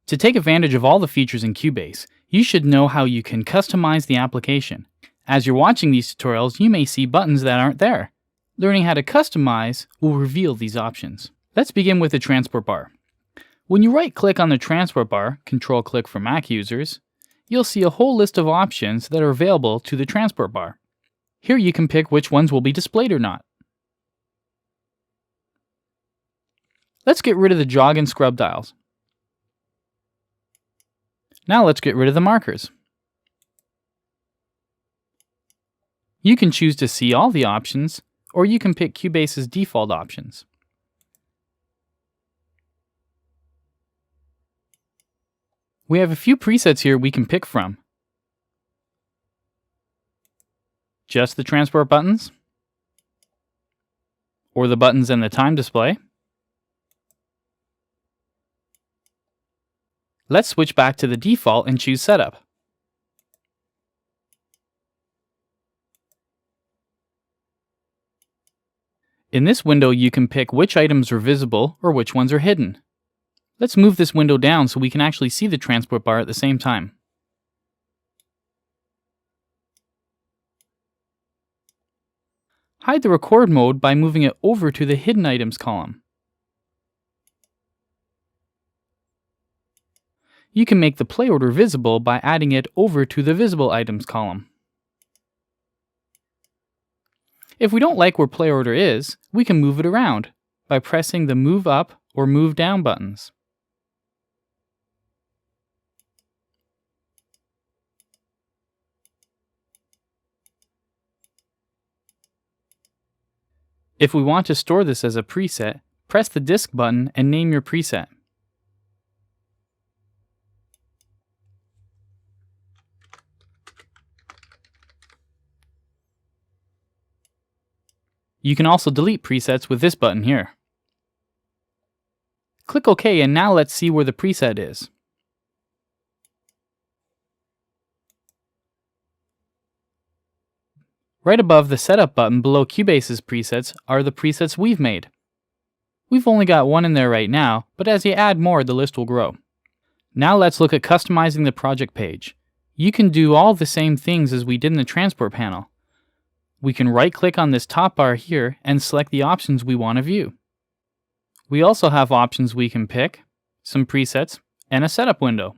To take advantage of all the features in CUBASE, you should know how you can customize the application. As you're watching these tutorials, you may see buttons that aren't there. Learning how to customize will reveal these options. Let's begin with the transport bar. When you right-click on the transport bar, Control-click for Mac users, you'll see a whole list of options that are available to the transport bar. Here you can pick which ones will be displayed or not. Let's get rid of the jog and scrub dials. Now let's get rid of the markers. You can choose to see all the options, or you can pick CUBASE's default options. We have a few presets here we can pick from. Just the transport buttons, or the buttons and the time display. Let's switch back to the default and choose Setup. In this window, you can pick which items are visible or which ones are hidden. Let's move this window down so we can actually see the transport bar at the same time. Hide the record mode by moving it over to the Hidden Items column. You can make the play order visible by adding it over to the Visible Items column. If we don't like where play order is, we can move it around by pressing the Move Up or Move Down buttons. If we want to store this as a preset, press the Disk button and name your preset. You can also delete presets with this button here. Click OK, and now let's see where the preset is. Right above the Setup button below CUBASE's presets are the presets we've made. We've only got one in there right now, but as you add more, the list will grow. Now let's look at customizing the project page. You can do all the same things as we did in the transport panel. We can right-click on this top bar here and select the options we want to view. We also have options we can pick, some presets, and a setup window.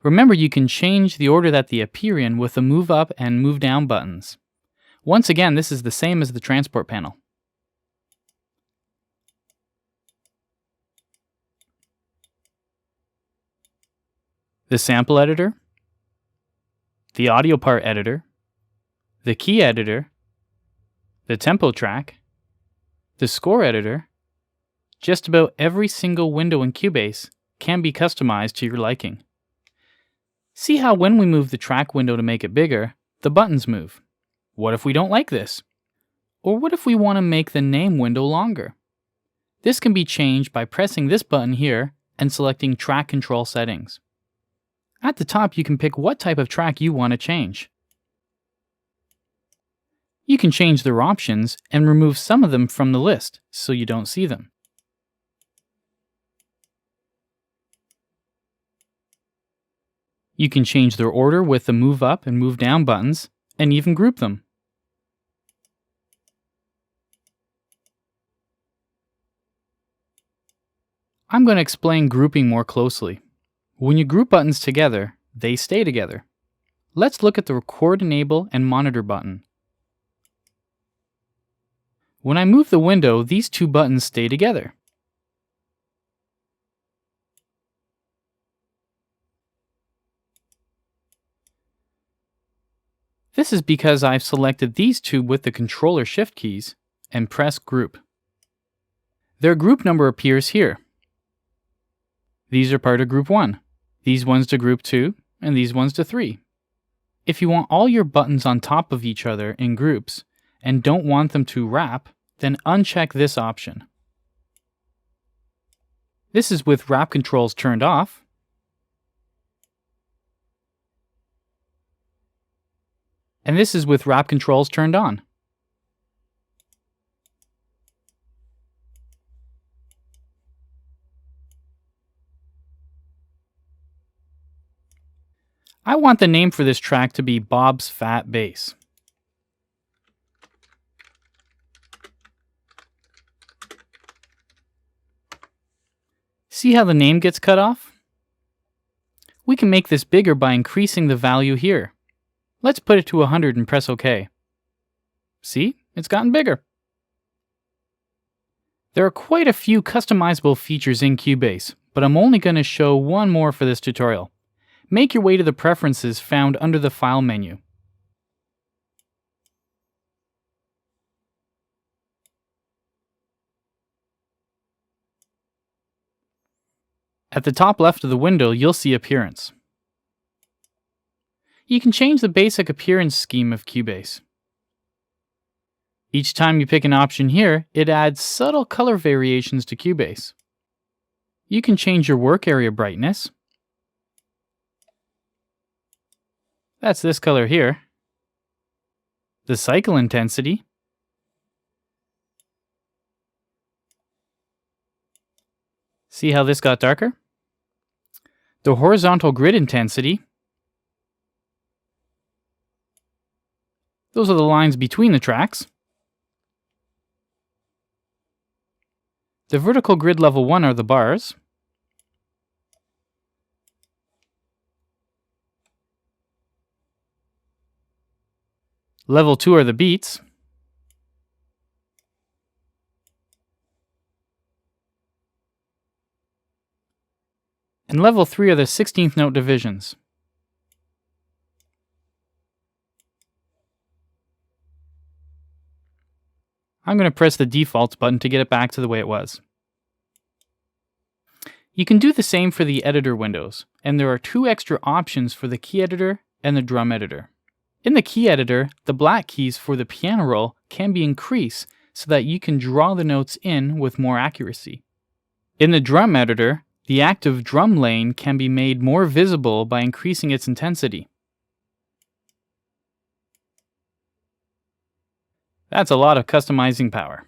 Remember, you can change the order that they appear in with the Move Up and Move Down buttons. Once again, this is the same as the transport panel. The sample editor, the audio part editor, the key editor, the tempo track, the score editor, just about every single window in CUBASE can be customized to your liking. See how when we move the track window to make it bigger, the buttons move. What if we don't like this? Or what if we want to make the name window longer? This can be changed by pressing this button here and selecting Track Control Settings. At the top, you can pick what type of track you want to change. You can change their options and remove some of them from the list so you don't see them. You can change their order with the Move Up and Move Down buttons, and even group them. I'm going to explain grouping more closely. When you group buttons together, they stay together. Let's look at the Record Enable and Monitor button. When I move the window, these two buttons stay together. This is because I've selected these two with the controller shift keys and press Group. Their group number appears here. These are part of Group 1, these ones to Group 2, and these ones to 3. If you want all your buttons on top of each other in groups and don't want them to wrap, then uncheck this option. This is with wrap controls turned off. And this is with wrap controls turned on. I want the name for this track to be Bob's Fat Bass. See how the name gets cut off? We can make this bigger by increasing the value here. Let's put it to 100 and press OK. See? It's gotten bigger. There are quite a few customizable features in CUBASE, but I'm only going to show one more for this tutorial. Make your way to the preferences found under the File menu. At the top left of the window, you'll see Appearance. You can change the basic appearance scheme of CUBASE. Each time you pick an option here, it adds subtle color variations to CUBASE. You can change your work area brightness. That's this color here. The cycle intensity. See how this got darker? The horizontal grid intensity. Those are the lines between the tracks. The vertical grid level 1 are the bars. Level 2 are the beats. And level 3 are the 16th note divisions. I'm going to press the defaults button to get it back to the way it was. You can do the same for the editor windows, and there are 2 extra options for the key editor and the drum editor. In the key editor, the black keys for the piano roll can be increased so that you can draw the notes in with more accuracy. In the drum editor, the active drum lane can be made more visible by increasing its intensity. That's a lot of customizing power.